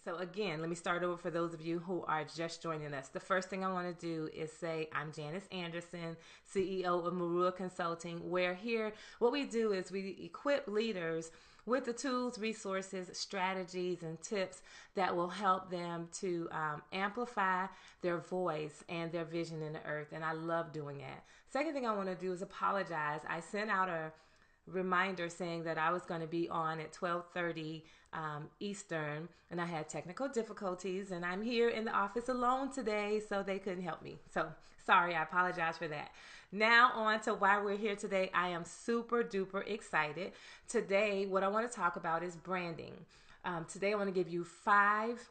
So again, let me start over for those of you who are just joining us. The first thing I want to do is say I'm Janice Anderson, CEO of Marua Consulting. Where here, what we do is we equip leaders with the tools, resources, strategies, and tips that will help them to amplify their voice and their vision in the earth. And I love doing that. Second thing I want to do is apologize. I sent out a reminder saying that I was going to be on at 12:30 Eastern, and I had technical difficulties, and I'm here in the office alone today, so they couldn't help me. So sorry, I apologize for that. Now on to why we're here today. I am super duper excited. Today, what I want to talk about is branding. Today, I want to give you 5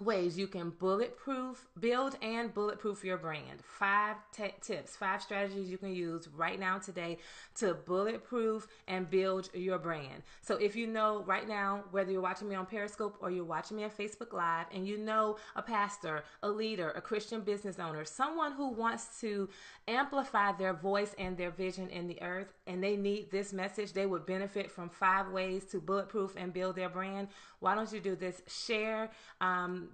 ways you can build and bulletproof your brand. 5 tips, 5 strategies you can use right now today to bulletproof and build your brand. So if you know right now, whether you're watching me on Periscope or you're watching me on Facebook Live, and you know a pastor, a leader, a Christian business owner, someone who wants to amplify their voice and their vision in the earth, and they need this message, they would benefit from 5 ways to bulletproof and build their brand. Why don't you do this? Share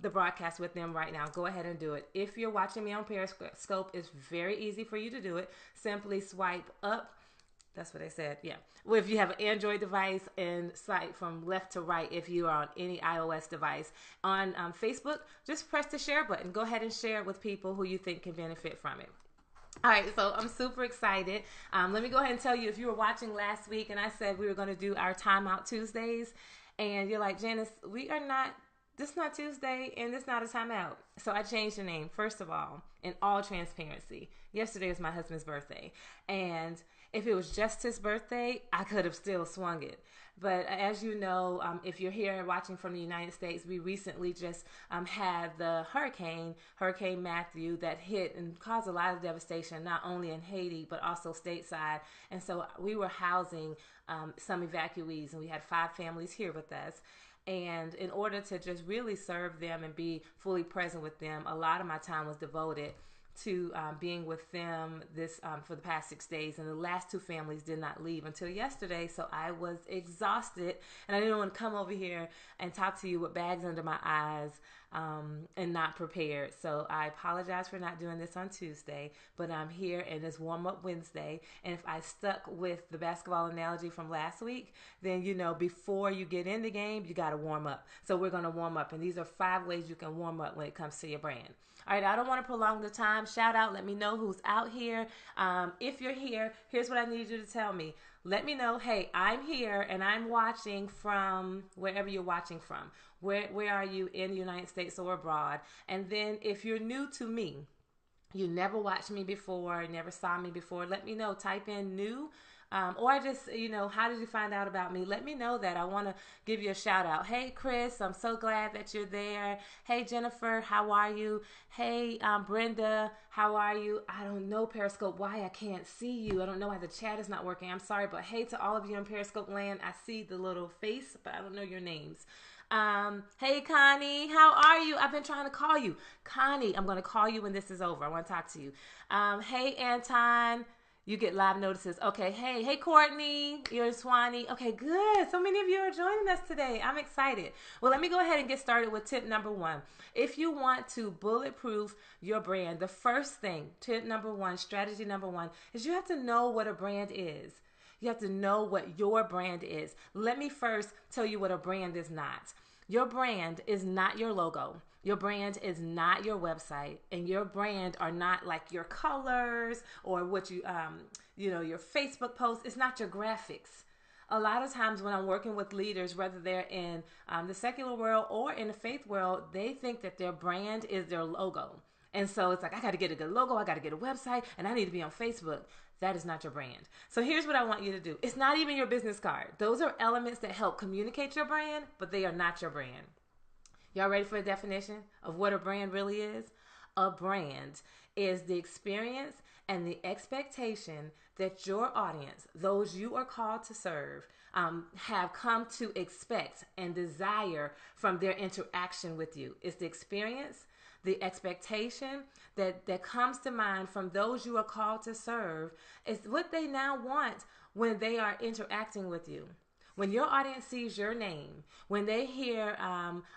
the broadcast with them right now. Go ahead and do it. If you're watching me on Periscope, it's very easy for you to do it. Simply swipe up. That's what they said. Yeah. Well, if you have an Android device, and swipe from left to right if you are on any iOS device. On Facebook, just press the share button. Go ahead and share it with people who you think can benefit from it. All right, so I'm super excited. Let me go ahead and tell you, if you were watching last week and I said we were going to do our Timeout Tuesdays, and you're like, Janice, this is not Tuesday, and it's not a timeout. So I changed the name, first of all, in all transparency. Yesterday was my husband's birthday. And if it was just his birthday, I could have still swung it. But as you know, if you're here watching from the United States, we recently just had the Hurricane Matthew, that hit and caused a lot of devastation, not only in Haiti, but also stateside. And so we were housing some evacuees, and we had 5 families here with us. And in order to just really serve them and be fully present with them, a lot of my time was devoted to being with them for the past 6 days. And the last 2 families did not leave until yesterday. So I was exhausted, and I didn't want to come over here and talk to you with bags under my eyes and not prepared. So I apologize for not doing this on Tuesday, but I'm here, and it's warm-up Wednesday. And if I stuck with the basketball analogy from last week, then before you get in the game, you got to warm up. So we're going to warm up, and these are 5 ways you can warm up when it comes to your brand. All right, I don't want to prolong the time. Shout out, let me know who's out here. If you're here, here's what I need you to tell me. Let me know, hey, I'm here and I'm watching from wherever you're watching from. Where are you, in the United States or abroad? And then if you're new to me, you never watched me before, never saw me before, let me know. Type in new. Or just, how did you find out about me? Let me know that. I want to give you a shout out. Hey, Chris, I'm so glad that you're there. Hey, Jennifer, how are you? Hey, Brenda, how are you? I don't know, Periscope, why I can't see you. I don't know why the chat is not working. I'm sorry, but hey to all of you in Periscope land. I see the little face, but I don't know your names. Hey, Connie, how are you? I've been trying to call you. Connie, I'm going to call you when this is over. I want to talk to you. Hey, Anton. You get live notices. Okay, hey, Courtney, you're Swanee. Okay, good. So many of you are joining us today. I'm excited. Well, let me go ahead and get started with tip number 1. If you want to bulletproof your brand, the first thing, tip number 1, strategy number 1, is you have to know what a brand is. You have to know what your brand is. Let me first tell you what a brand is not. Your brand is not your logo. Your brand is not your website, and your brand are not like your colors or what your Facebook post. It's not your graphics. A lot of times when I'm working with leaders, whether they're in the secular world or in the faith world, they think that their brand is their logo. And so it's like, I got to get a good logo, I got to get a website, and I need to be on Facebook. That is not your brand. So here's what I want you to do. It's not even your business card. Those are elements that help communicate your brand, but they are not your brand. Y'all ready for a definition of what a brand really is? A brand is the experience and the expectation that your audience, those you are called to serve, have come to expect and desire from their interaction with you. It's the experience, the expectation that comes to mind from those you are called to serve. Is what they now want when they are interacting with you. When your audience sees your name, when they hear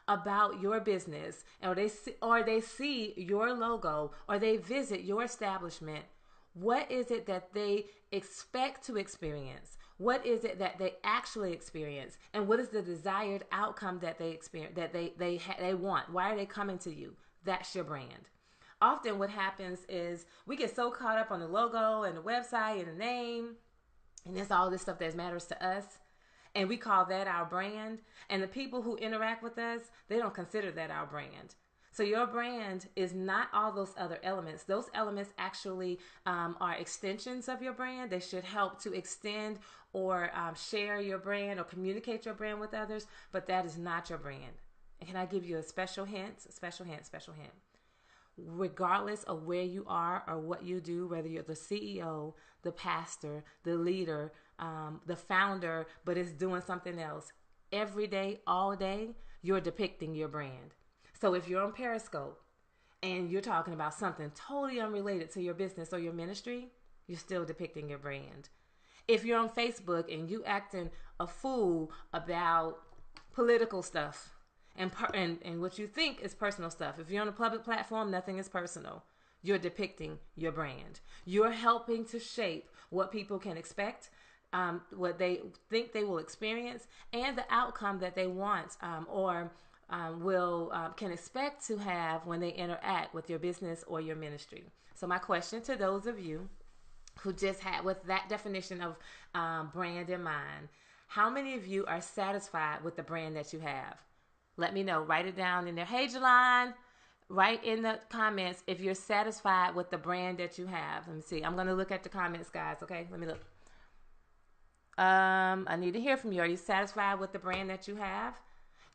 about your business, or they see your logo, or they visit your establishment, what is it that they expect to experience? What is it that they actually experience? And what is the desired outcome that they experience, that they want? Why are they coming to you? That's your brand. Often what happens is we get so caught up on the logo and the website and the name, and it's all this stuff that matters to us, and we call that our brand. And the people who interact with us, they don't consider that our brand. So your brand is not all those other elements. Those elements actually are extensions of your brand. They should help to extend or share your brand or communicate your brand with others, but that is not your brand. And can I give you a special hint? Special hint. Regardless of where you are or what you do, whether you're the CEO, the pastor, the leader, the founder, but it's doing something else, every day, all day, you're depicting your brand. So if you're on Periscope and you're talking about something totally unrelated to your business or your ministry, you're still depicting your brand. If you're on Facebook and you acting a fool about political stuff and what you think is personal stuff, if you're on a public platform, nothing is personal. You're depicting your brand. You're helping to shape what people can expect, what they think they will experience, and the outcome that they want can expect to have when they interact with your business or your ministry. So my question to those of you who just had with that definition of brand in mind, how many of you are satisfied with the brand that you have? Let me know. Write it down in there. Hey, Jelon, write in the comments if you're satisfied with the brand that you have. Let me see. I'm going to look at the comments, guys. Okay, let me look. I need to hear from you. Are you satisfied with the brand that you have?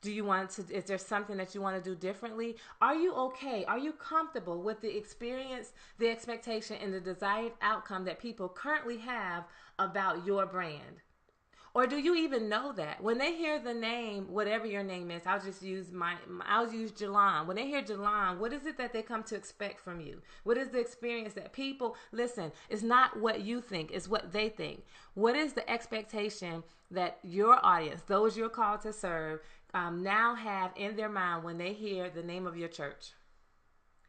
Do you want to, is there something that you want to do differently? Are you okay? Are you comfortable with the experience, the expectation, and the desired outcome that people currently have about your brand? Or do you even know that? When they hear the name, whatever your name is, I'll use Jelon. When they hear Jelon, what is it that they come to expect from you? What is the experience that people, listen, it's not what you think, it's what they think. What is the expectation that your audience, those you're called to serve, now have in their mind when they hear the name of your church,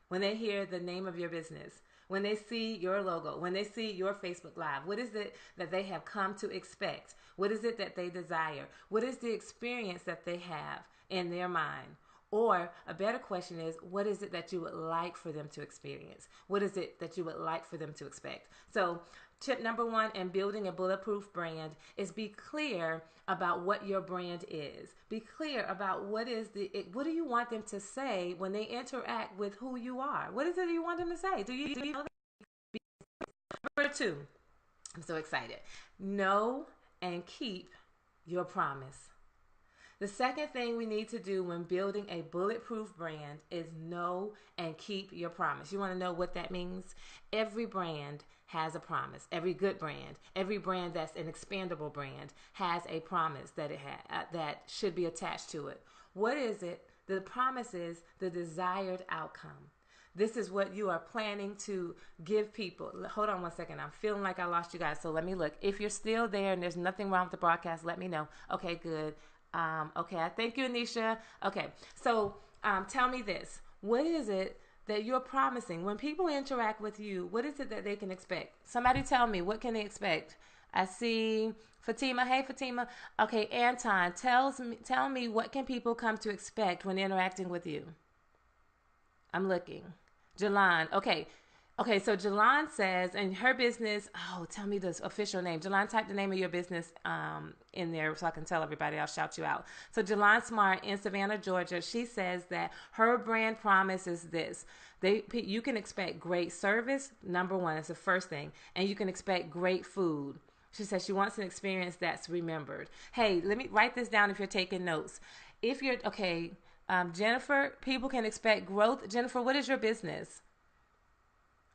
when they hear the name of your business, when they see your logo, when they see your Facebook Live? What is it that they have come to expect? What is it that they desire? What is the experience that they have in their mind? Or a better question is, what is it that you would like for them to experience? What is it that you would like for them to expect? So tip number 1 in building a bulletproof brand is be clear about what your brand is. Be clear about what do you want them to say when they interact with who you are? What is it you want them to say? Do you know that? Number 2, I'm so excited. Know and keep your promise. The second thing we need to do when building a bulletproof brand is know and keep your promise. You want to know what that means? Every brand has a promise. Every good brand, every brand that's an expandable brand has a promise that that should be attached to it. What is it? The promise is the desired outcome. This is what you are planning to give people. Hold on one second. I'm feeling like I lost you guys. So let me look. If you're still there and there's nothing wrong with the broadcast, let me know. Okay, good. Okay, I thank you, Anisha. Okay, so tell me this. What is it that you're promising? When people interact with you, what is it that they can expect? Somebody tell me, what can they expect? I see Fatima. Hey, Fatima. Okay, Anton, tell me what can people come to expect when interacting with you? I'm looking. Jelon. Okay, so Jelon says, and her business, tell me the official name. Jelon, type the name of your business in there so I can tell everybody. I'll shout you out. So Jelon Smart in Savannah, Georgia, she says that her brand promise is this. You can expect great service, number 1, it's the first thing, and you can expect great food. She says she wants an experience that's remembered. Hey, let me write this down if you're taking notes. If you're, Jennifer, people can expect growth. Jennifer, what is your business?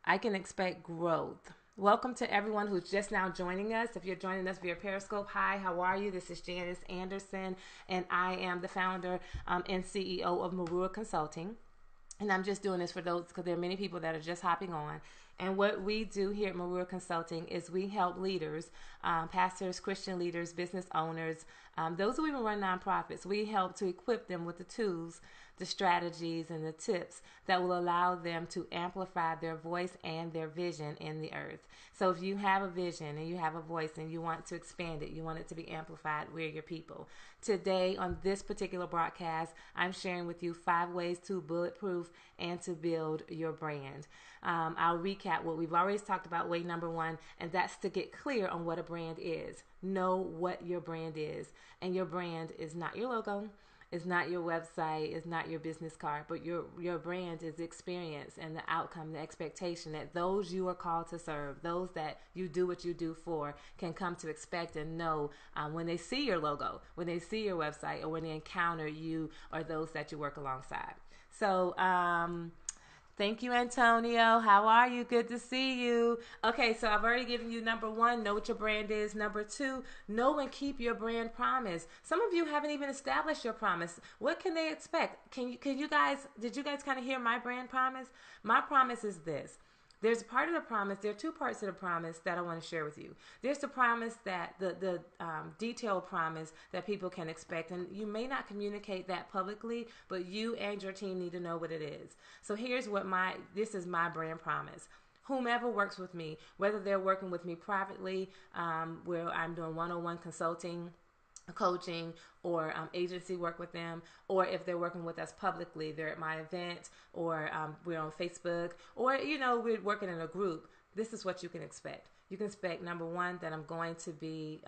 I can expect growth. Welcome to everyone who's just now joining us. If you're joining us via Periscope, hi, how are you? This is Janice Anderson, and I am the founder and CEO of Marua Consulting. And I'm just doing this for those because there are many people that are just hopping on. And what we do here at Marua Consulting is we help leaders, pastors, Christian leaders, business owners, those who even run nonprofits. We help to equip them with the tools, the strategies, and the tips that will allow them to amplify their voice and their vision in the earth. So if you have a vision and you have a voice and you want to expand it, you want it to be amplified, we're your people. Today on this particular broadcast, I'm sharing with you 5 ways to bulletproof and to build your brand. I'll recap what we've already talked about, way number 1, and that's to get clear on what a brand is. Know what your brand is. And your brand is not your logo. It's not your website, it's not your business card, but your brand is the experience and the outcome, the expectation that those you are called to serve, those that you do what you do for, can come to expect and know when they see your logo, when they see your website, or when they encounter you or those that you work alongside. So, thank you, Antonio. How are you? Good to see you. Okay, so I've already given you number 1, know what your brand is. Number 2, know and keep your brand promise. Some of you haven't even established your promise. What can they expect? Did you guys kind of hear my brand promise? My promise is this. There's a part of the promise. There are 2 parts of the promise that I want to share with you. There's the promise that the detailed promise that people can expect, and you may not communicate that publicly, but you and your team need to know what it is. So here's what this is my brand promise. Whomever works with me, whether they're working with me privately, where I'm doing one-on-one consulting, coaching, or agency work with them, or if they're working with us publicly, they're at my event, or we're on Facebook, or we're working in a group, this is what you can expect. You can expect, number 1, that I'm going to be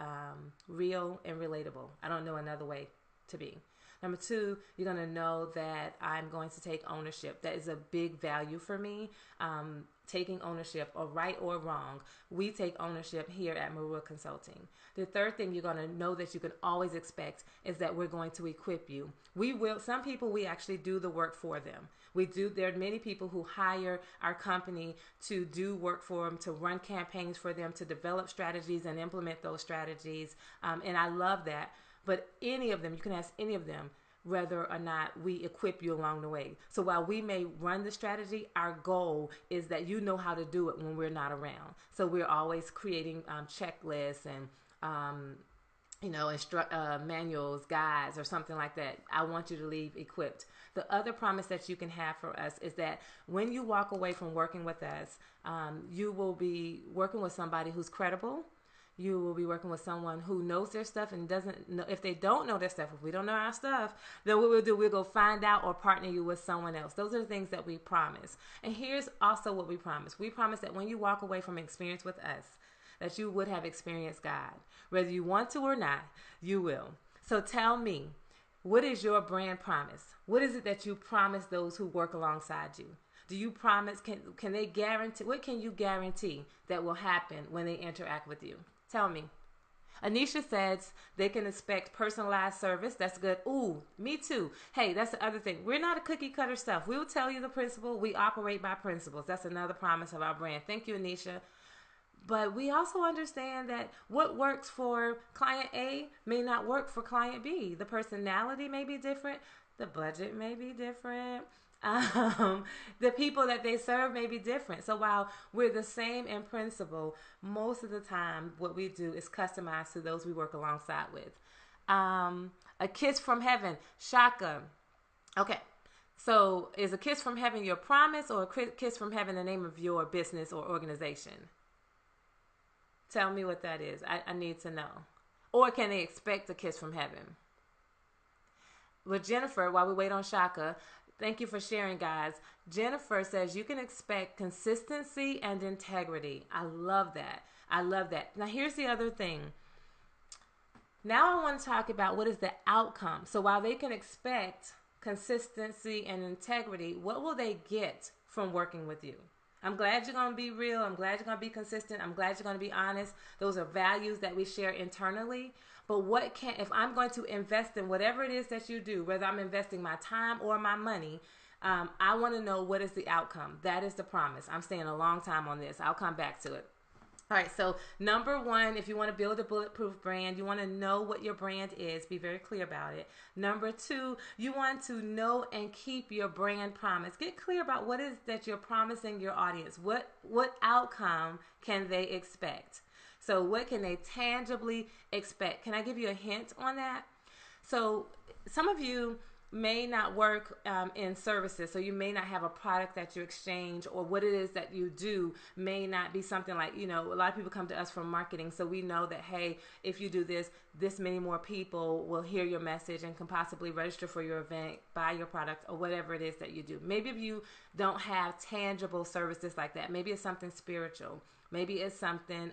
real and relatable. I don't know another way to be. Number 2, you're going to know that I'm going to take ownership. That is a big value for me. Taking ownership, or right or wrong, we take ownership here at Marua Consulting. The third thing you're going to know that you can always expect is that we're going to equip you. Some people, we actually do the work for them. There are many people who hire our company to do work for them, to run campaigns for them, to develop strategies and implement those strategies. And I love that. But any of them, you can ask any of them, whether or not we equip you along the way. So while we may run the strategy, our goal is that you know how to do it when we're not around. So we're always creating checklists and manuals, guides, or something like that. I want you to leave equipped. The other promise that you can have for us is that when you walk away from working with us, you will be working with somebody who's credible. You will be working with someone who knows their stuff and doesn't know. If they don't know their stuff, if we don't know our stuff, then what we'll do, we'll go find out or partner you with someone else. Those are the things that we promise. And here's also what we promise. We promise that when you walk away from experience with us, that you would have experienced God. Whether you want to or not, you will. So tell me, what is your brand promise? What is it that you promise those who work alongside you? Do you promise, can they guarantee, what can you guarantee that will happen when they interact with you? Tell me. Anisha says they can expect personalized service. That's good. Ooh, me too. Hey, that's the other thing. We're not a cookie cutter stuff. We'll tell you the principle. We operate by principles. That's another promise of our brand. Thank you, Anisha. But we also understand that what works for client A may not work for client B. The personality may be different. The budget may be different. The people that they serve may be different. So while we're the same in principle, most of the time what we do is customize to those we work alongside with. A kiss from heaven, Shaka. Okay, so is a kiss from heaven your promise, or a kiss from heaven the name of your business or organization? Tell me what that is. I need to know. Or can they expect a kiss from heaven? With Jennifer, while we wait on Shaka, thank you for sharing, guys. Jennifer says you can expect consistency and integrity. I love that. I love that. Now, here's the other thing. Now I want to talk about what is the outcome. So while they can expect consistency and integrity, what will they get from working with you? I'm glad you're going to be real. I'm glad you're going to be consistent. I'm glad you're going to be honest. Those are values that we share internally. But if I'm going to invest in whatever it is that you do, whether I'm investing my time or my money, I want to know what is the outcome. That is the promise. I'm staying a long time on this. I'll come back to it. All right, so number one, if you want to build a bulletproof brand, you want to know what your brand is. Be very clear about it. Number two, you want to know and keep your brand promise. Get clear about what is that you're promising your audience. What outcome can they expect? So what can they tangibly expect? Can I give you a hint on that? So some of you may not work in services, so you may not have a product that you exchange, or what it is that you do may not be something like, a lot of people come to us from marketing, so we know that, hey, if you do this many more people will hear your message and can possibly register for your event, buy your product, or whatever it is that you do. Maybe if you don't have tangible services like that, maybe it's something spiritual, maybe it's something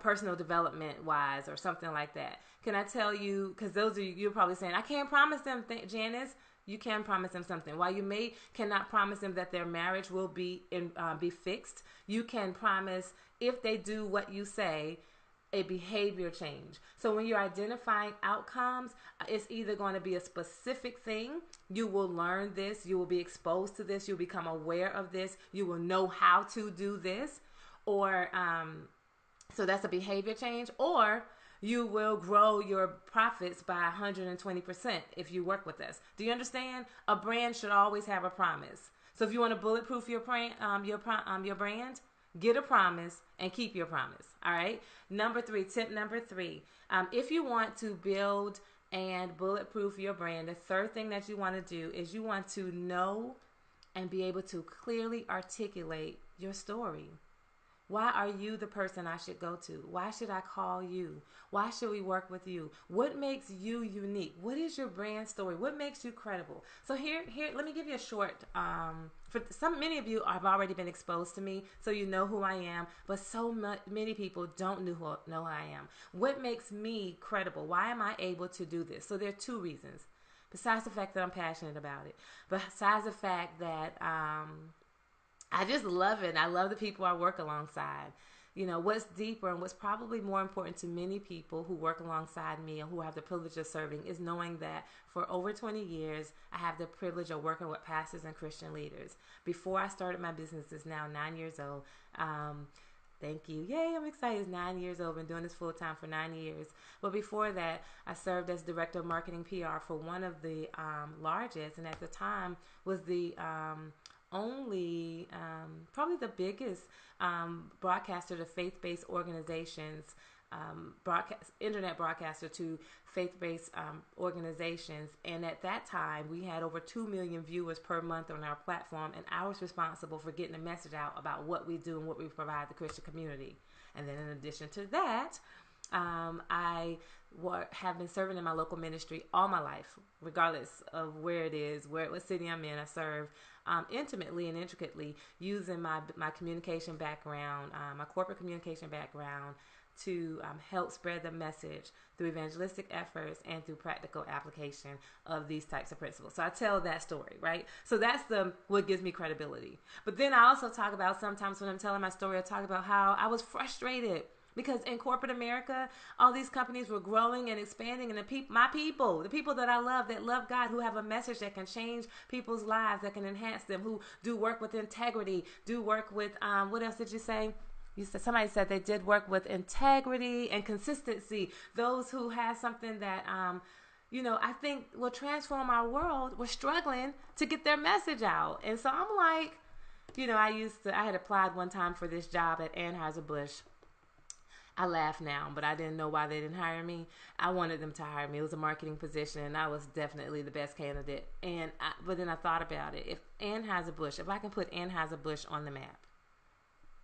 personal development wise, or something like that. Can I tell you, because those of you're probably saying, I can't promise them, Janice. You can promise them something. While you cannot promise them that their marriage will be fixed, you can promise, if they do what you say, a behavior change. So when you're identifying outcomes, it's either going to be a specific thing. You will learn this. You will be exposed to this. You'll become aware of this. You will know how to do this, or so that's a behavior change, or you will grow your profits by 120% if you work with us. Do you understand? A brand should always have a promise. So if you want to bulletproof your brand, get a promise and keep your promise. All right. Tip number three. If you want to build and bulletproof your brand, the third thing that you want to do is you want to know and be able to clearly articulate your story. Why are you the person I should go to? Why should I call you? Why should we work with you? What makes you unique? What is your brand story? What makes you credible? So here, let me give you a short, many of you have already been exposed to me, so you know who I am, but many people don't know who I am. What makes me credible? Why am I able to do this? So there are two reasons. Besides the fact that I'm passionate about it, besides the fact that, I just love it. I love the people I work alongside. What's deeper and what's probably more important to many people who work alongside me and who have the privilege of serving is knowing that for over 20 years, I have the privilege of working with pastors and Christian leaders. Before I started my business, it's now 9 years old. Thank you. Yay, I'm excited. It's 9 years old. I've been doing this full time for 9 years. But before that, I served as director of marketing PR for one of the largest, and at the time was the probably the biggest broadcaster to faith-based organizations, internet broadcaster to faith-based organizations. And at that time, we had over 2 million viewers per month on our platform, and I was responsible for getting the message out about what we do and what we provide the Christian community. And then in addition to that, I have been serving in my local ministry all my life, regardless of where it is, what city I'm in. I serve intimately and intricately using my communication background, my corporate communication background, to help spread the message through evangelistic efforts and through practical application of these types of principles. So I tell that story, right? So that's what gives me credibility. But then I also talk about, sometimes when I'm telling my story, I talk about how I was frustrated because in corporate America, all these companies were growing and expanding, and the people that I love, that love God, who have a message that can change people's lives, that can enhance them, who do work with integrity, do work with, what else did you say? Somebody said they did work with integrity and consistency. Those who have something that, I think will transform our world, were struggling to get their message out. And so I'm like, I had applied one time for this job at Anheuser-Busch. I laugh now, but I didn't know why they didn't hire me. I wanted them to hire me. It was a marketing position, and I was definitely the best candidate. But then I thought about it. If I can put Anheuser-Busch on the map,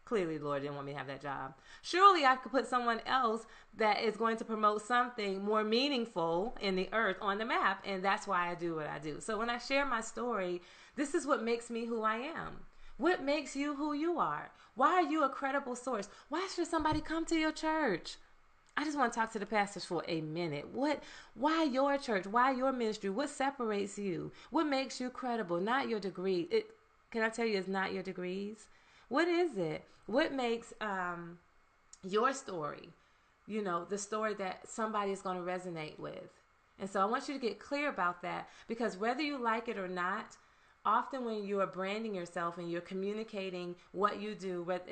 clearly the Lord didn't want me to have that job. Surely I could put someone else that is going to promote something more meaningful in the earth on the map, and that's why I do what I do. So when I share my story, this is what makes me who I am. What makes you who you are? Why are you a credible source? Why should somebody come to your church? I just want to talk to the pastors for a minute. Why your church? Why your ministry? What separates you? What makes you credible? Not your degree. Can I tell you, it's not your degrees? What is it? What makes your story, the story that somebody is going to resonate with? And so I want you to get clear about that, because whether you like it or not, often when you are branding yourself and you're communicating what you do, but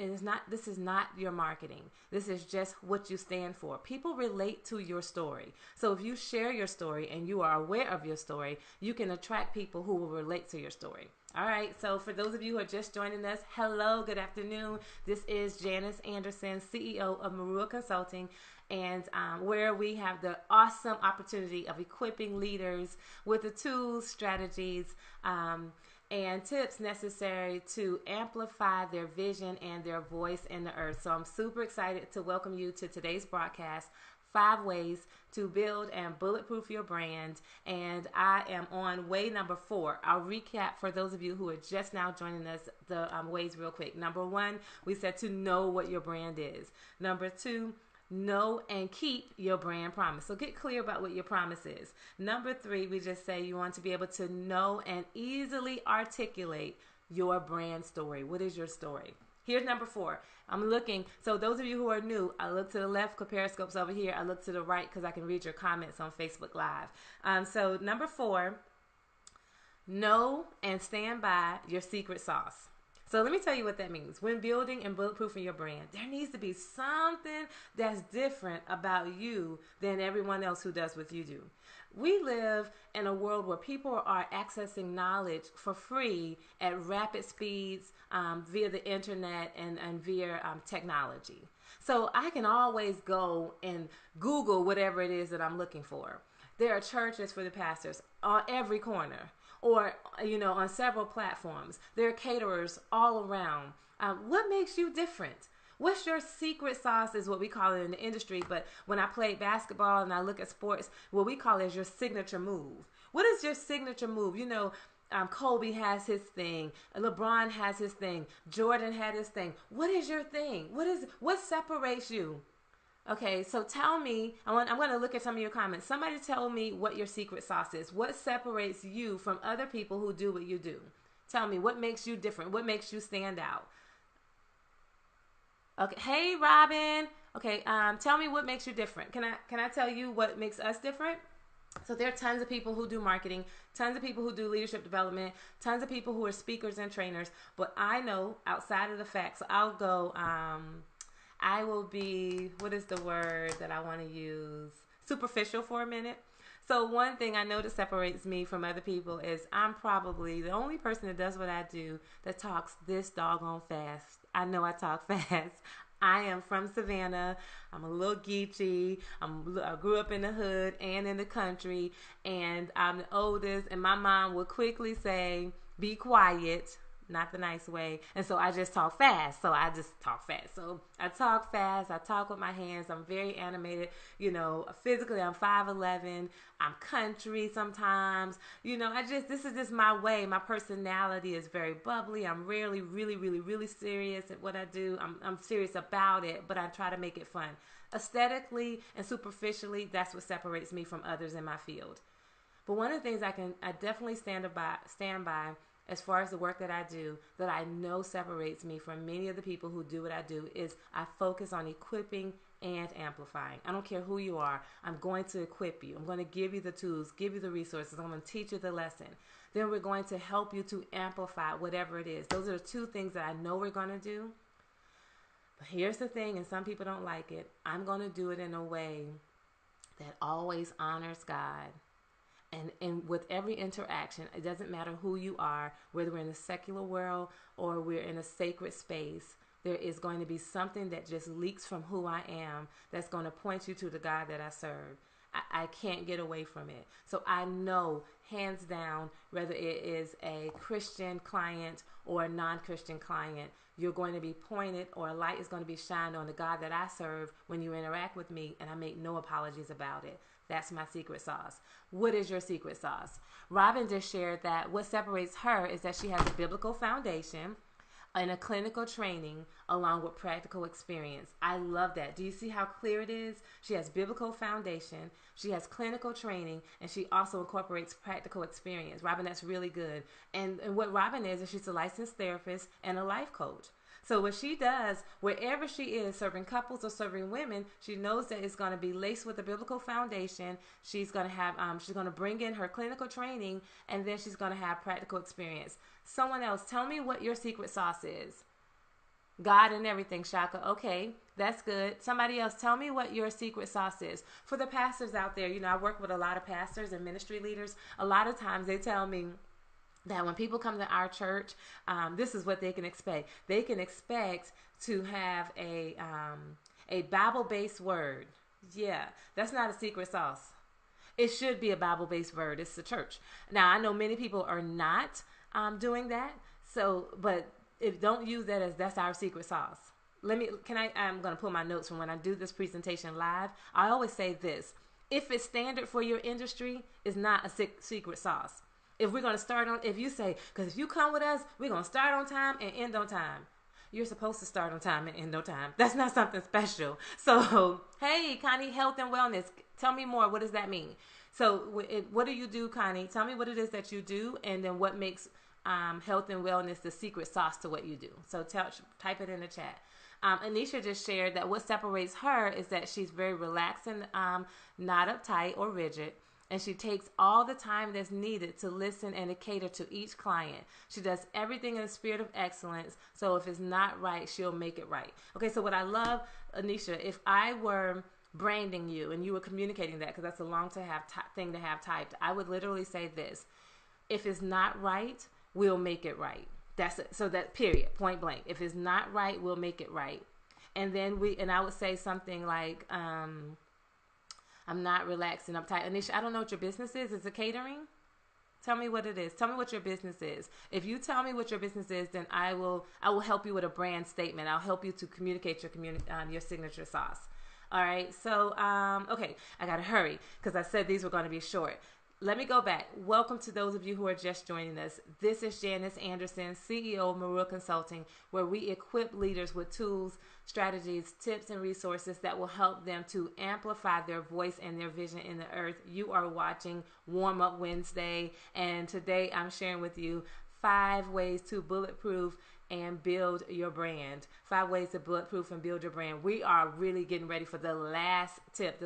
this is not your marketing. This is just what you stand for. People relate to your story. So if you share your story and you are aware of your story, you can attract people who will relate to your story. All right, so for those of you who are just joining us, hello, good afternoon. This is Janice Anderson, CEO of Marua Consulting, and where we have the awesome opportunity of equipping leaders with the tools, strategies, and tips necessary to amplify their vision and their voice in the earth. So I'm super excited to welcome you to today's broadcast, 5 ways to build and bulletproof your brand. And I am on way number 4. I'll recap for those of you who are just now joining us the ways real quick. Number 1, we said to know what your brand is. Number 2, know and keep your brand promise. So get clear about what your promise is. Number 3, we just say you want to be able to know and easily articulate your brand story. What is your story? Here's number 4. I'm looking. So those of you who are new, I look to the left because Periscope's over here. I look to the right because I can read your comments on Facebook Live. So number 4, know and stand by your secret sauce. So let me tell you what that means. When building and bulletproofing your brand, there needs to be something that's different about you than everyone else who does what you do. We live in a world where people are accessing knowledge for free at rapid speeds via the internet and via technology. So I can always go and Google whatever it is that I'm looking for. There are churches for the pastors on every corner, or, on several platforms. There are caterers all around. What makes you different? What's your secret sauce is what we call it in the industry. But when I play basketball and I look at sports, what we call it is your signature move. What is your signature move? Kobe has his thing. LeBron has his thing. Jordan had his thing. What is your thing? What separates you? Okay, so tell me, I'm going to look at some of your comments. Somebody tell me what your secret sauce is. What separates you from other people who do what you do? Tell me, what makes you different? What makes you stand out? Okay, hey, Robin. Okay, tell me what makes you different. Can I tell you what makes us different? So there are tons of people who do marketing, tons of people who do leadership development, tons of people who are speakers and trainers. But I know outside of the facts, so I'll go... I will be, what is the word that I want to use? Superficial for a minute. So one thing I know that separates me from other people is I'm probably the only person that does what I do that talks this doggone fast. I know I talk fast. I am from Savannah. I'm a little geeky. I grew up in the hood and in the country, and I'm the oldest, and my mom would quickly say, be quiet. Not the nice way. And so I just talk fast. So I talk fast. I talk with my hands. I'm very animated. Physically I'm 5'11". I'm country sometimes. This is just my way. My personality is very bubbly. I'm rarely really, really, really serious at what I do. I'm serious about it, but I try to make it fun. Aesthetically and superficially, that's what separates me from others in my field. But one of the things I definitely stand by as far as the work that I do, that I know separates me from many of the people who do what I do, is I focus on equipping and amplifying. I don't care who you are. I'm going to equip you. I'm going to give you the tools, give you the resources. I'm going to teach you the lesson. Then we're going to help you to amplify whatever it is. Those are the 2 things that I know we're going to do. But here's the thing, and some people don't like it. I'm going to do it in a way that always honors God. And with every interaction, it doesn't matter who you are, whether we're in the secular world or we're in a sacred space, there is going to be something that just leaks from who I am that's going to point you to the God that I serve. I can't get away from it. So I know, hands down, whether it is a Christian client or a non-Christian client, you're going to be pointed, or a light is going to be shined on the God that I serve when you interact with me, and I make no apologies about it. That's my secret sauce. What is your secret sauce? Robin just shared that what separates her is that she has a biblical foundation and a clinical training along with practical experience. I love that. Do you see how clear it is? She has biblical foundation, she has clinical training, and she also incorporates practical experience. Robin, that's really good. And what Robin is she's a licensed therapist and a life coach. So what she does, wherever she is, serving couples or serving women, she knows that it's going to be laced with a biblical foundation. She's going to have, she's going to bring in her clinical training, and then she's going to have practical experience. Someone else, tell me what your secret sauce is. God and everything, Shaka. Okay, that's good. Somebody else, tell me what your secret sauce is. For the pastors out there, I work with a lot of pastors and ministry leaders. A lot of times they tell me that when people come to our church, this is what they can expect. They can expect to have a Bible-based word. Yeah, that's not a secret sauce. It should be a Bible-based word. It's the church. Now, I know many people are not doing that. But don't use that as that's our secret sauce. I'm going to pull my notes from when I do this presentation live. I always say this: if it's standard for your industry, it's not a secret sauce. If we're going to start on, if you say, because if you come with us, we're going to start on time and end on time. You're supposed to start on time and end on time. That's not something special. So, hey, Connie, health and wellness. Tell me more. What does that mean? So, what do you do, Connie? Tell me what it is that you do, and then what makes health and wellness the secret sauce to what you do. So type it in the chat. Anisha just shared that what separates her is that she's very relaxed and not uptight or rigid. And she takes all the time that's needed to listen and to cater to each client. She does everything in a spirit of excellence. So if it's not right, she'll make it right. Okay, so what I love, Anisha, if I were branding you and you were communicating that, because that's a long thing to have typed, I would literally say this: if it's not right, we'll make it right. That's it. So that period, point blank. If it's not right, we'll make it right. And then I would say something like, I'm not relaxed and uptight. Anisha, I don't know what your business is. Is it catering? Tell me what it is. Tell me what your business is. If you tell me what your business is, then I will help you with a brand statement. I'll help you to communicate your signature sauce. All right. So, okay, I got to hurry because I said these were going to be short. Let me go back. Welcome to those of you who are just joining us. This is Janice Anderson, CEO of Marua Consulting, where we equip leaders with tools, strategies, tips, and resources that will help them to amplify their voice and their vision in the earth. You are watching Warm Up Wednesday, and today I'm sharing with you 5 ways to bulletproof and build your brand. 5 ways to bulletproof and build your brand. We are really getting ready for the last tip,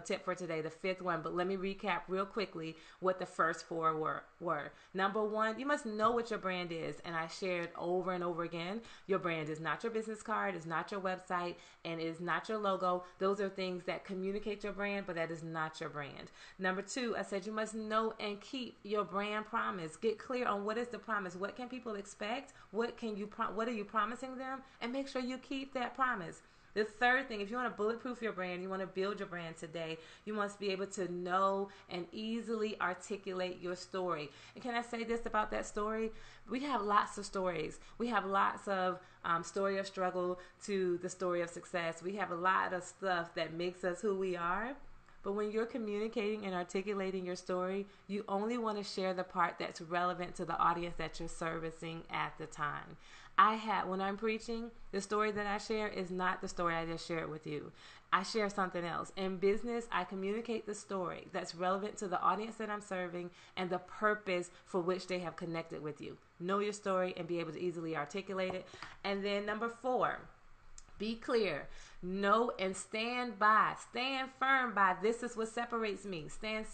tip for today, the 5th one. But let me recap real quickly what the first 4 were. Number 1, you must know what your brand is. And I shared over and over again, your brand is not your business card, it's not your website, and it is not your logo. Those are things that communicate your brand, but that is not your brand. Number 2, I said you must know and keep your brand promise. Get clear on what is the promise. What can people expect? What are you promising them? And make sure you keep that promise. The third thing, if you want to bulletproof your brand, you want to build your brand today, you must be able to know and easily articulate your story. And can I say this about that story? We have lots of stories. We have lots of story of struggle to the story of success. We have a lot of stuff that makes us who we are. But when you're communicating and articulating your story, you only want to share the part that's relevant to the audience that you're servicing at the time. When I'm preaching, the story that I share is not the story I just shared with you. I share something else. In business, I communicate the story that's relevant to the audience that I'm serving and the purpose for which they have connected with you. Know your story and be able to easily articulate it. And then number 4, be clear. Know and stand by. Stand firm by. This is what separates me. Stand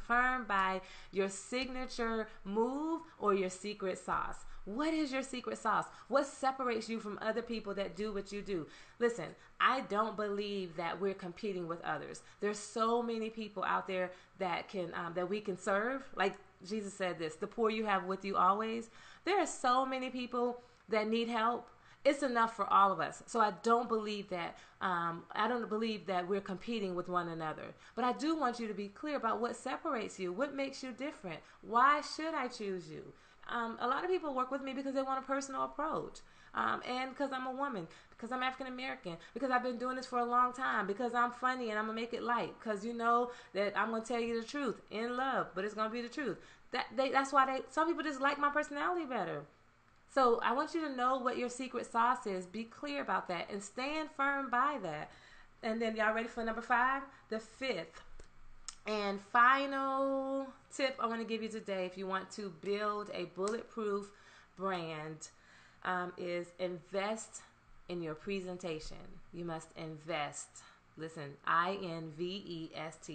firm by your signature move or your secret sauce. What is your secret sauce? What separates you from other people that do what you do? Listen, I don't believe that we're competing with others. There's so many people out there that we can serve. Like Jesus said this, the poor you have with you always. There are so many people that need help. It's enough for all of us. So I don't believe that. I don't believe that we're competing with one another. But I do want you to be clear about what separates you. What makes you different? Why should I choose you? A lot of people work with me because they want a personal approach. And because I'm a woman, because I'm African American, because I've been doing this for a long time, because I'm funny and I'm going to make it light, because you know that I'm going to tell you the truth in love, but it's going to be the truth. That's why some people just like my personality better. So I want you to know what your secret sauce is. Be clear about that and stand firm by that. And then y'all ready for number 5? The 5th and final tip I want to give you today, if you want to build a bulletproof brand, is invest in your presentation. You must invest. Listen, invest.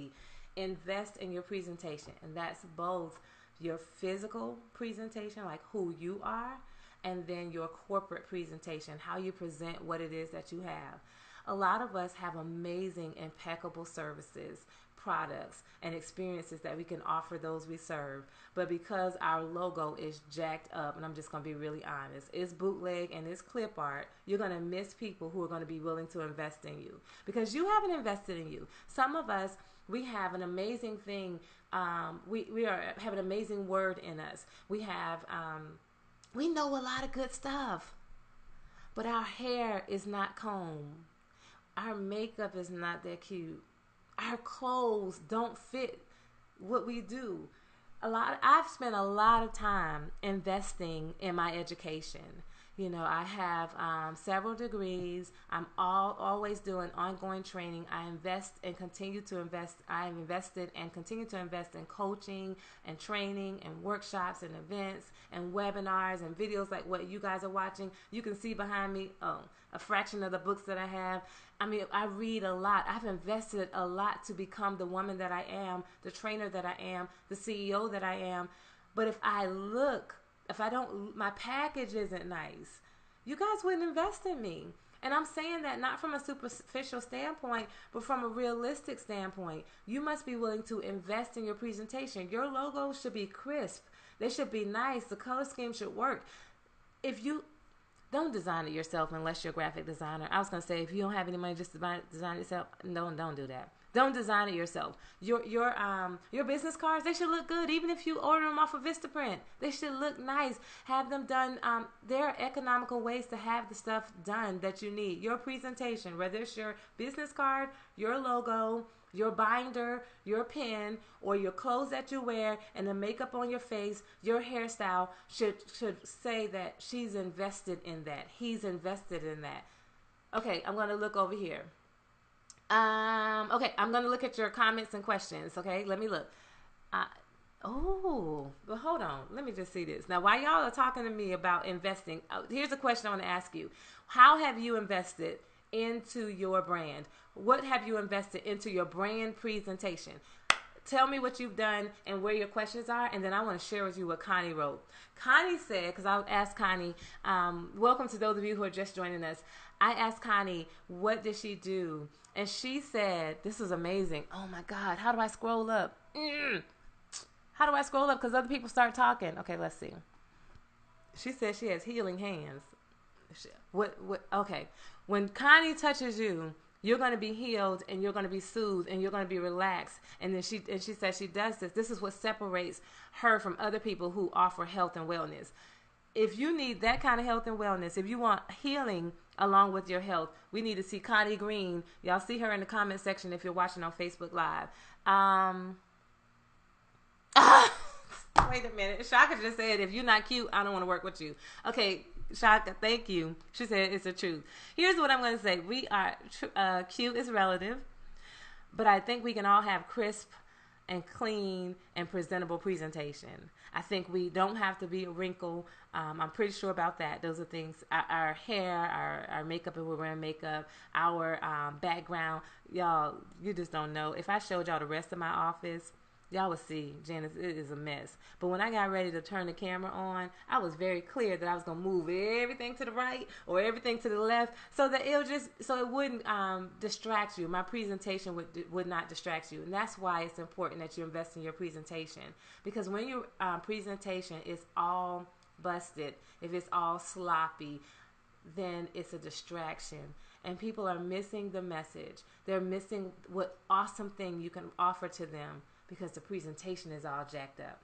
Invest in your presentation. And that's both your physical presentation, like who you are, and then your corporate presentation, how you present what it is that you have. A lot of us have amazing, impeccable services, products, and experiences that we can offer those we serve. But because our logo is jacked up, and I'm just going to be really honest, it's bootleg and it's clip art, you're going to miss people who are going to be willing to invest in you because you haven't invested in you. Some of us, we have an amazing thing. We have an amazing word in us. We have, we know a lot of good stuff, but our hair is not combed. Our makeup is not that cute. Our clothes don't fit what we do. I've spent a lot of time investing in my education. You know, I have several degrees. I'm always doing ongoing training. I invest and continue to invest. I've invested and continue to invest in coaching and training and workshops and events and webinars and videos like what you guys are watching. You can see behind me a fraction of the books that I have. I mean, I read a lot. I've invested a lot to become the woman that I am, the trainer that I am, the CEO that I am. But if I don't, my package isn't nice, you guys wouldn't invest in me. And I'm saying that not from a superficial standpoint, but from a realistic standpoint. You must be willing to invest in your presentation. Your logo should be crisp. They should be nice. The color scheme should work. If you don't design it yourself unless you're a graphic designer. I was going to say, if you don't have any money, just design it yourself. No, don't do that. Don't design it yourself. Your business cards, they should look good. Even if you order them off of Vistaprint, they should look nice. Have them done. There are economical ways to have the stuff done that you need. Your presentation, whether it's your business card, your logo, your binder, your pen, or your clothes that you wear, and the makeup on your face, your hairstyle should say that she's invested in that. He's invested in that. Okay, I'm going to look over here. Okay, I'm going to look at your comments and questions. Okay, let me look. But hold on. Let me just see this. Now, while y'all are talking to me about investing, here's a question I want to ask you. How have you invested into your brand? What have you invested into your brand presentation? Tell me what you've done and where your questions are, and then I want to share with you what Connie wrote. Connie said, because I asked Connie, welcome to those of you who are just joining us. I asked Connie, what did she do? And she said, this is amazing. Oh my God, how do I scroll up? How do I scroll up? Because other people start talking. Okay, let's see. She said she has healing hands. Okay. When Connie touches you, you're going to be healed and you're going to be soothed and you're going to be relaxed. And then she said she does this. This is what separates her from other people who offer health and wellness. If you need that kind of health and wellness, if you want healing along with your health, we need to see Connie Green. Y'all see her in the comment section if you're watching on Facebook Live. Wait a minute. Shaka just said, if you're not cute, I don't want to work with you. Okay, Shaka, thank you. She said it's the truth. Here's what I'm going to say. We are cute is relative, but I think we can all have crisp and clean and presentable presentation. I think we don't have to be a wrinkle. I'm pretty sure about that. Those are things. Our hair, our makeup, if we're wearing makeup, our background. Y'all, you just don't know. If I showed y'all the rest of my office, y'all would see, Janice, it is a mess. But when I got ready to turn the camera on, I was very clear that I was going to move everything to the right or everything to the left so that it wouldn't distract you. My presentation would not distract you. And that's why it's important that you invest in your presentation. Because when your presentation is all busted, if it's all sloppy, then it's a distraction. And people are missing the message. They're missing what awesome thing you can offer to them, because the presentation is all jacked up.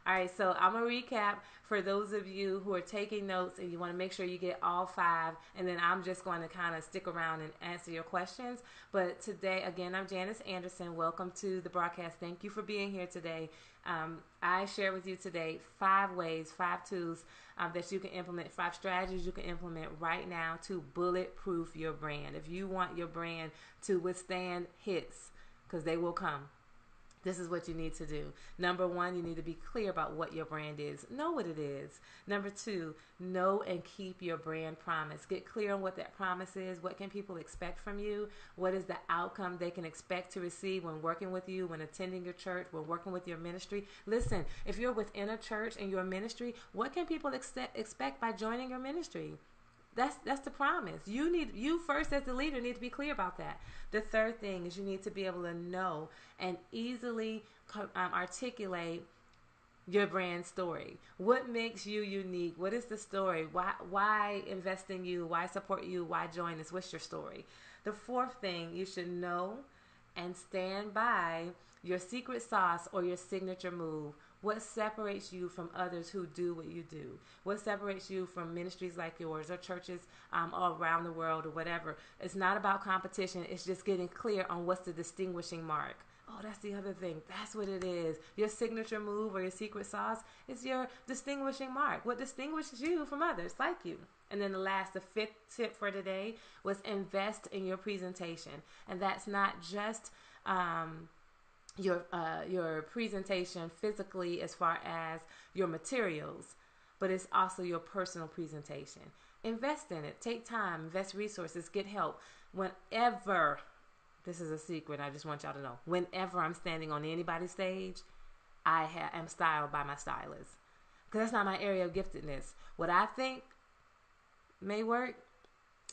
All right, so I'm going to recap for those of you who are taking notes and you want to make sure you get all 5, and then I'm just going to kind of stick around and answer your questions. But today, again, I'm Janice Anderson. Welcome to the broadcast. Thank you for being here today. I share with you today 5 ways, 5 tools that you can implement, 5 strategies you can implement right now to bulletproof your brand. If you want your brand to withstand hits, because they will come, This is what you need to do. Number one, you need to be clear about what your brand is. Know what it is. Number two, know and keep your brand promise. Get clear on what that promise is. What can people expect from you? What is the outcome they can expect to receive when working with you, when attending your church, when working with your ministry? Listen, if you're within a church and your ministry, what can people expect by joining your ministry? That's the promise. You first as the leader need to be clear about that. The third thing is you need to be able to know and easily articulate your brand story. What makes you unique? What is the story? Why invest in you? Why support you? Why join us? What's your story? The fourth thing, you should know and stand by your secret sauce or your signature move. What separates you from others who do what you do? What separates you from ministries like yours or churches all around the world or whatever? It's not about competition. It's just getting clear on what's the distinguishing mark. Oh, that's the other thing. That's what it is. Your signature move or your secret sauce is your distinguishing mark. What distinguishes you from others like you? And then the fifth tip for today was invest in your presentation. And that's not just your presentation physically as far as your materials, but it's also your personal presentation. Invest in it. Take time. Invest resources. Get help. Whenever, this is a secret, I just want y'all to know, whenever I'm standing on anybody's stage, I am styled by my stylist. Because that's not my area of giftedness. What I think may work,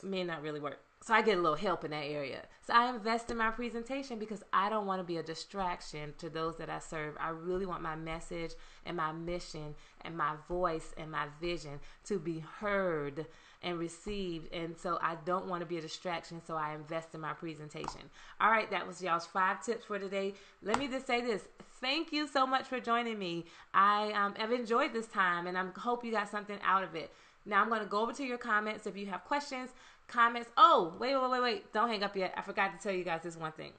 may not really work. So I get a little help in that area. So I invest in my presentation because I don't want to be a distraction to those that I serve. I really want my message and my mission and my voice and my vision to be heard and received. And so I don't want to be a distraction, so I invest in my presentation. All right, that was y'all's 5 tips for today. Let me just say this. Thank you so much for joining me. I have enjoyed this time, and I hope you got something out of it. Now I'm going to go over to your comments if you have questions, comments. Oh, wait. Don't hang up yet. I forgot to tell you guys this one thing.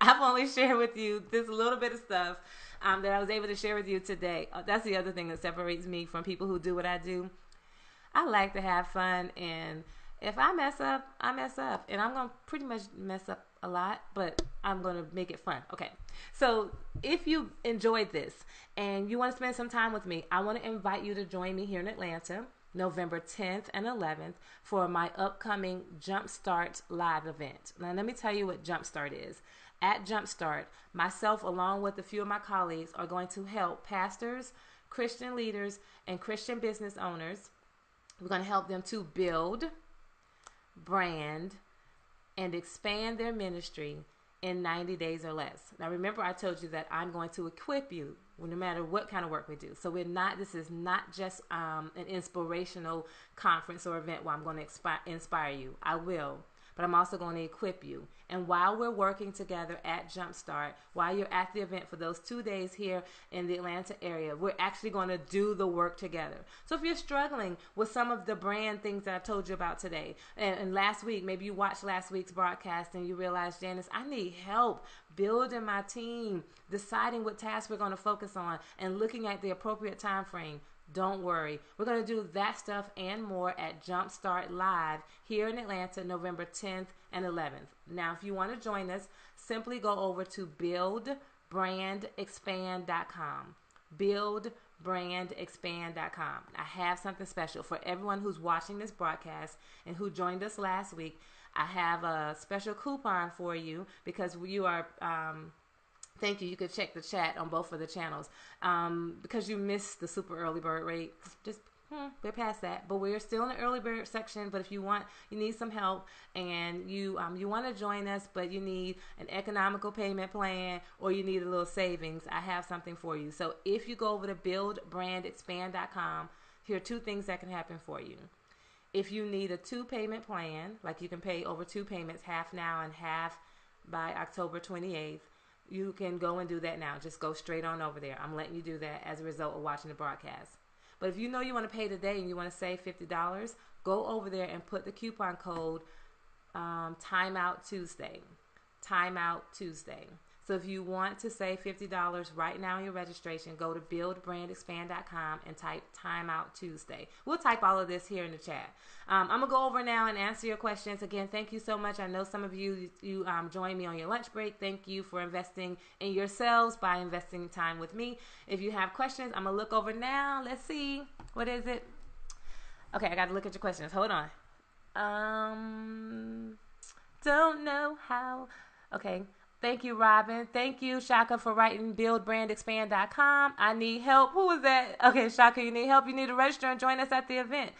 I've only shared with you this little bit of stuff that I was able to share with you today. That's the other thing that separates me from people who do what I do. I like to have fun, and if I mess up, I mess up. And I'm going to pretty much mess up a lot, but I'm going to make it fun. Okay. So if you enjoyed this and you want to spend some time with me, I want to invite you to join me here in Atlanta, November 10th and 11th for my upcoming Jumpstart live event. Now, let me tell you what Jumpstart is. At Jumpstart, myself along with a few of my colleagues are going to help pastors, Christian leaders, and Christian business owners. We're going to help them to build, brand, and expand their ministry in 90 days or less. Now, remember I told you that I'm going to equip you no matter what kind of work we do. So this is not just an inspirational conference or event where I'm going to inspire you. I will, but I'm also going to equip you. And while we're working together at Jumpstart, while you're at the event for those 2 days here in the Atlanta area, we're actually going to do the work together. So if you're struggling with some of the brand things that I told you about today, and last week, maybe you watched last week's broadcast and you realized, Janice, I need help building my team, deciding what tasks we're going to focus on, and looking at the appropriate time frame. Don't worry. We're going to do that stuff and more at Jumpstart Live here in Atlanta, November 10th and 11th. Now, if you want to join us, simply go over to buildbrandexpand.com. Buildbrandexpand.com. I have something special for everyone who's watching this broadcast and who joined us last week. I have a special coupon for you because you are... Thank you. You could check the chat on both of the channels. Because you missed the super early bird rate, we're past that. But we're still in the early bird section. But if you need some help and you want to join us, but you need an economical payment plan or you need a little savings, I have something for you. So if you go over to buildbrandexpand.com, here are 2 things that can happen for you. If you need a 2-payment plan, like you can pay over 2 payments, half now and half by October 28th, you can go and do that now. Just go straight on over there. I'm letting you do that as a result of watching the broadcast. But if you know you want to pay today and you want to save $50, go over there and put the coupon code Timeout Tuesday. Timeout Tuesday. So if you want to save $50 right now in your registration, go to buildbrandexpand.com and type Timeout Tuesday. We'll type all of this here in the chat. I'm going to go over now and answer your questions. Again, thank you so much. I know some of you joined me on your lunch break. Thank you for investing in yourselves by investing time with me. If you have questions, I'm going to look over now. Let's see. What is it? Okay, I got to look at your questions. Hold on. Don't know how. Okay. Thank you, Robin. Thank you, Shaka, for writing buildbrandexpand.com. I need help. Who was that? Okay, Shaka, you need help. You need to register and join us at the event.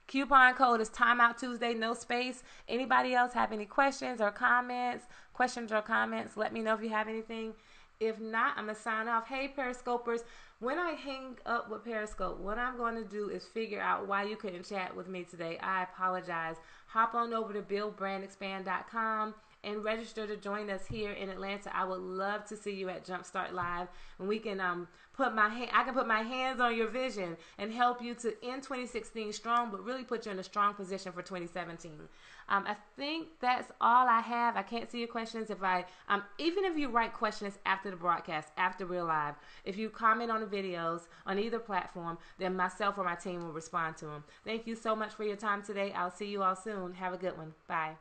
Coupon code is Timeout Tuesday, no space. Anybody else have any questions or comments? Let me know if you have anything. If not, I'm going to sign off. Hey, Periscopers, when I hang up with Periscope, what I'm going to do is figure out why you couldn't chat with me today. I apologize. Hop on over to buildbrandexpand.com and register to join us here in Atlanta. I would love to see you at Jumpstart Live, and we can I can put my hands on your vision and help you to end 2016 strong, but really put you in a strong position for 2017. I think that's all I have. I can't see your questions. Even if you write questions after the broadcast, after we're live, if you comment on the videos on either platform, then myself or my team will respond to them. Thank you so much for your time today. I'll see you all soon. Have a good one. Bye.